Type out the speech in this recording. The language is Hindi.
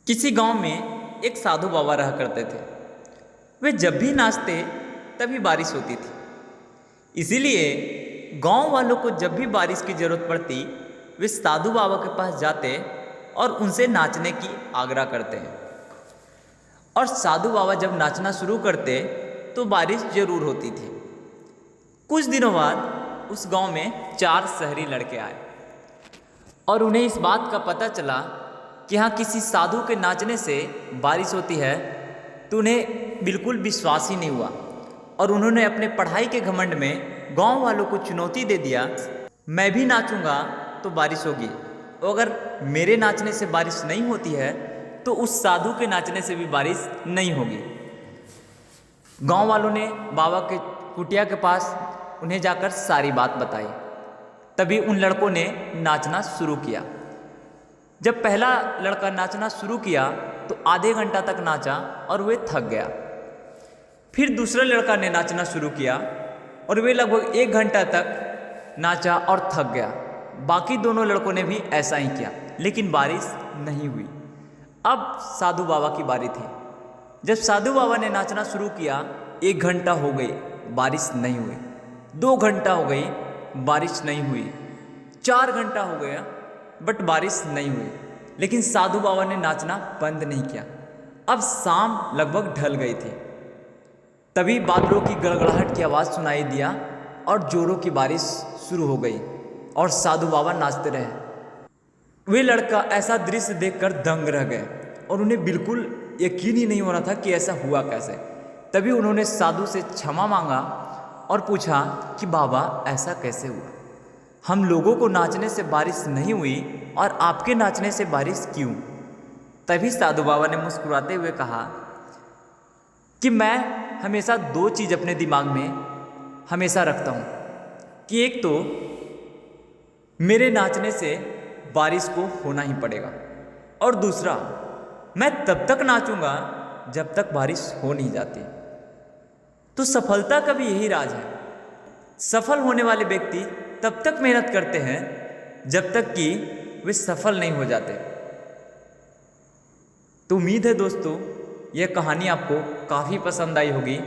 किसी गांव में एक साधु बाबा रहा करते थे। वे जब भी नाचते तभी बारिश होती थी। इसीलिए गांव वालों को जब भी बारिश की जरूरत पड़ती वे साधु बाबा के पास जाते और उनसे नाचने की आग्रह करते हैं। और साधु बाबा जब नाचना शुरू करते तो बारिश जरूर होती थी। कुछ दिनों बाद उस गांव में 4 शहरी लड़के आए और उन्हें इस बात का पता चला कि हाँ, किसी साधु के नाचने से बारिश होती है। तो उन्हें बिल्कुल विश्वास ही नहीं हुआ और उन्होंने अपने पढ़ाई के घमंड में गांव वालों को चुनौती दे दिया, मैं भी नाचूंगा तो बारिश होगी, और अगर मेरे नाचने से बारिश नहीं होती है तो उस साधु के नाचने से भी बारिश नहीं होगी। गांव वालों ने बाबा के कुटिया के पास उन्हें जाकर सारी बात बताई। तभी उन लड़कों ने नाचना शुरू किया। जब पहला लड़का नाचना शुरू किया तो आधे घंटा तक नाचा और वे थक गया। फिर दूसरा लड़का ने नाचना शुरू किया और वे लगभग 1 घंटा तक नाचा और थक गया। बाकी दोनों लड़कों ने भी ऐसा ही किया, लेकिन बारिश नहीं हुई। अब साधु बाबा की बारी थी। जब साधु बाबा ने नाचना शुरू किया, 1 घंटा हो गई, बारिश नहीं हुई। 2 घंटा हो गई, बारिश नहीं हुई। 4 घंटा हो गया, बट बारिश नहीं हुई। लेकिन साधु बाबा ने नाचना बंद नहीं किया। अब शाम लगभग ढल गई थी। तभी बादलों की गड़गड़ाहट की आवाज़ सुनाई दिया और जोरों की बारिश शुरू हो गई और साधु बाबा नाचते रहे। वे लड़का ऐसा दृश्य देखकर दंग रह गए और उन्हें बिल्कुल यकीन ही नहीं हो रहा था कि ऐसा हुआ कैसे। तभी उन्होंने साधु से क्षमा मांगा और पूछा कि बाबा, ऐसा कैसे हुआ? हम लोगों को नाचने से बारिश नहीं हुई और आपके नाचने से बारिश क्यों? तभी साधु बाबा ने मुस्कुराते हुए कहा कि मैं हमेशा 2 चीज़ अपने दिमाग में हमेशा रखता हूँ कि एक तो मेरे नाचने से बारिश को होना ही पड़ेगा, और दूसरा मैं तब तक नाचूंगा जब तक बारिश हो नहीं जाती। तो सफलता का भी यही राज है। सफल होने वाले व्यक्ति तब तक मेहनत करते हैं जब तक कि वे सफल नहीं हो जाते। तो उम्मीद है दोस्तों, यह कहानी आपको काफ़ी पसंद आई होगी।